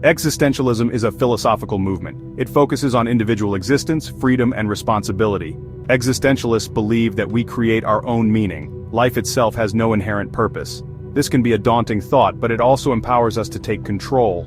Existentialism is a philosophical movement. It focuses on individual existence, freedom, and responsibility. Existentialists believe that we create our own meaning. Life itself has no inherent purpose. This can be a daunting thought, but it also empowers us to take control.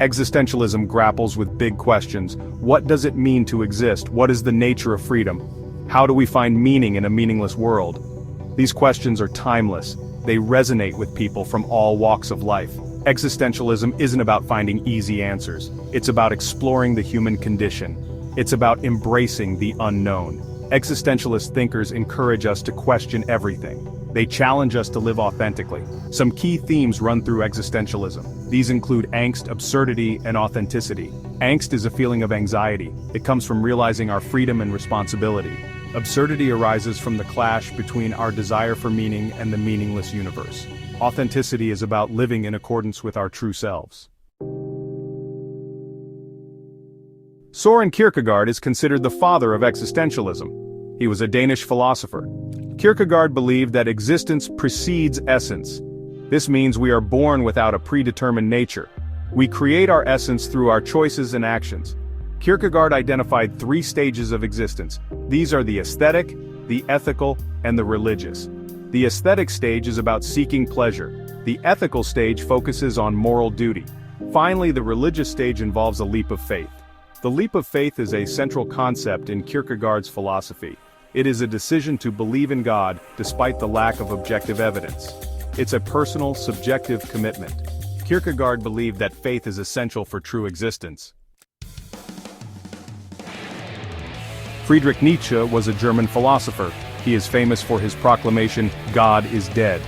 Existentialism grapples with big questions. What does it mean to exist? What is the nature of freedom? How do we find meaning in a meaningless world? These questions are timeless. They resonate with people from all walks of life. Existentialism isn't about finding easy answers. It's about exploring the human condition. It's about embracing the unknown. Existentialist thinkers encourage us to question everything. They challenge us to live authentically. Some key themes run through existentialism. These include angst, absurdity, and authenticity. Angst is a feeling of anxiety. It comes from realizing our freedom and responsibility. Absurdity arises from the clash between our desire for meaning and the meaningless universe. Authenticity is about living in accordance with our true selves. Søren Kierkegaard is considered the father of existentialism. He was a Danish philosopher. Kierkegaard believed that existence precedes essence. This means we are born without a predetermined nature. We create our essence through our choices and actions. Kierkegaard identified 3 stages of existence. These are the aesthetic, the ethical, and the religious. The aesthetic stage is about seeking pleasure. The ethical stage focuses on moral duty. Finally, the religious stage involves a leap of faith. The leap of faith is a central concept in Kierkegaard's philosophy. It is a decision to believe in God despite the lack of objective evidence. It's a personal, subjective commitment. Kierkegaard believed that faith is essential for true existence. Friedrich Nietzsche was a German philosopher. He is famous for his proclamation, "God is dead."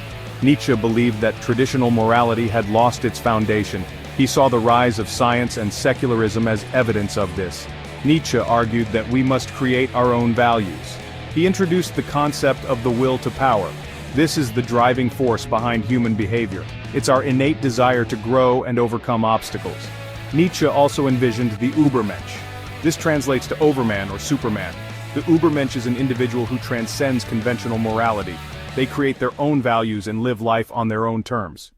Nietzsche believed that traditional morality had lost its foundation. He saw the rise of science and secularism as evidence of this. Nietzsche argued that we must create our own values. He introduced the concept of the will to power. This is the driving force behind human behavior. It's our innate desire to grow and overcome obstacles. Nietzsche also envisioned the Übermensch. This translates to overman or superman. The Übermensch is an individual who transcends conventional morality. They create their own values and live life on their own terms.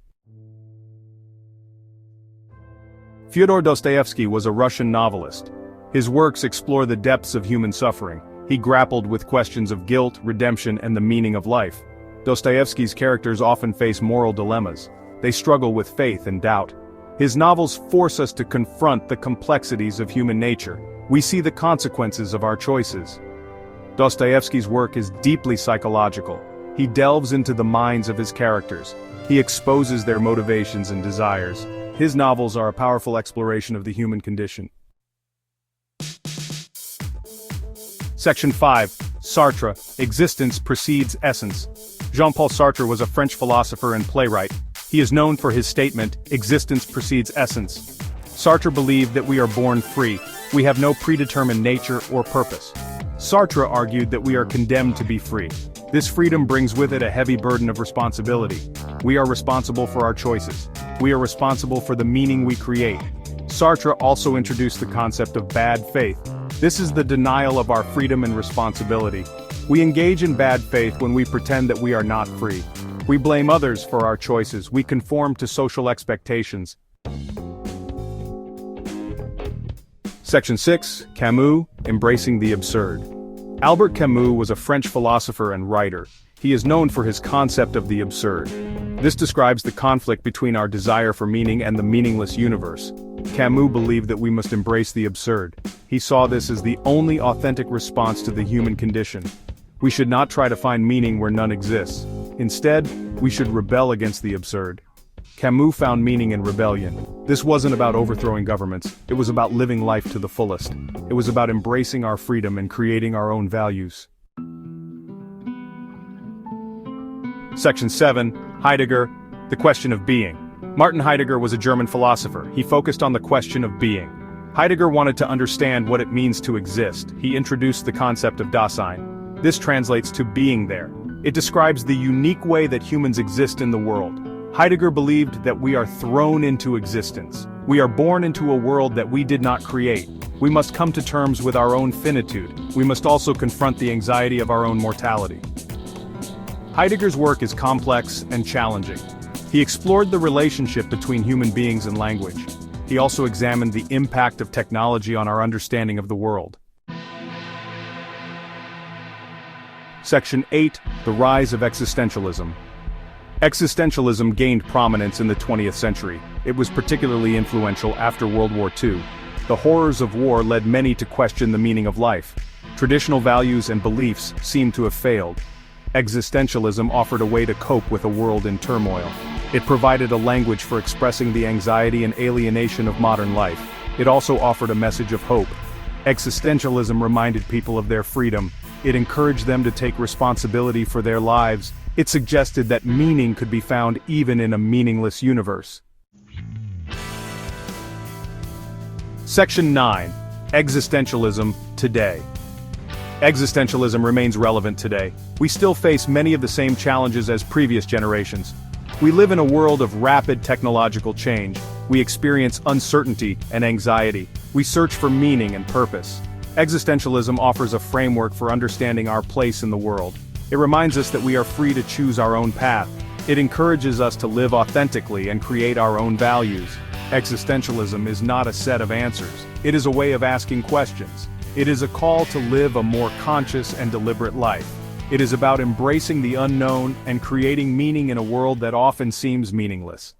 Fyodor Dostoyevsky was a Russian novelist. His works explore the depths of human suffering. He grappled with questions of guilt, redemption, and the meaning of life. Dostoevsky's characters often face moral dilemmas. They struggle with faith and doubt. His novels force us to confront the complexities of human nature. We see the consequences of our choices. Dostoevsky's work is deeply psychological. He delves into the minds of his characters. He exposes their motivations and desires. His novels are a powerful exploration of the human condition. Section 5. Sartre, Existence Precedes Essence. Jean-Paul Sartre was a French philosopher and playwright. He is known for his statement, "Existence precedes essence." Sartre believed that we are born free. We have no predetermined nature or purpose. Sartre argued that we are condemned to be free. This freedom brings with it a heavy burden of responsibility. We are responsible for our choices. We are responsible for the meaning we create. Sartre also introduced the concept of bad faith. This is the denial of our freedom and responsibility. We engage in bad faith when we pretend that we are not free. We blame others for our choices. We conform to social expectations. Section 6. Camus, Embracing the Absurd. Albert Camus was a French philosopher and writer. He is known for his concept of the absurd. This describes the conflict between our desire for meaning and the meaningless universe. Camus believed that we must embrace the absurd. He saw this as the only authentic response to the human condition. We should not try to find meaning where none exists. Instead, we should rebel against the absurd. Camus found meaning in rebellion. This wasn't about overthrowing governments. It was about living life to the fullest. It was about embracing our freedom and creating our own values. Section 7. Heidegger, The Question of Being. Martin Heidegger was a German philosopher. He focused on the question of being. Heidegger wanted to understand what it means to exist. He introduced the concept of Dasein. This translates to being there. It describes the unique way that humans exist in the world. Heidegger believed that we are thrown into existence. We are born into a world that we did not create. We must come to terms with our own finitude. We must also confront the anxiety of our own mortality. Heidegger's work is complex and challenging. He explored the relationship between human beings and language. He also examined the impact of technology on our understanding of the world. Section 8. The Rise of Existentialism. Existentialism gained prominence in the 20th century. It was particularly influential after World War II. The horrors of war led many to question the meaning of life. Traditional values and beliefs seemed to have failed. Existentialism offered a way to cope with a world in turmoil. It provided a language for expressing the anxiety and alienation of modern life. It also offered a message of hope. Existentialism reminded people of their freedom. It encouraged them to take responsibility for their lives. It suggested that meaning could be found even in a meaningless universe. Section 9. Existentialism today. Existentialism remains relevant today. We still face many of the same challenges as previous generations. We live in a world of rapid technological change. We experience uncertainty and anxiety. We search for meaning and purpose. Existentialism offers a framework for understanding our place in the world. It reminds us that we are free to choose our own path. It encourages us to live authentically and create our own values. Existentialism is not a set of answers. It is a way of asking questions. It is a call to live a more conscious and deliberate life. It is about embracing the unknown and creating meaning in a world that often seems meaningless.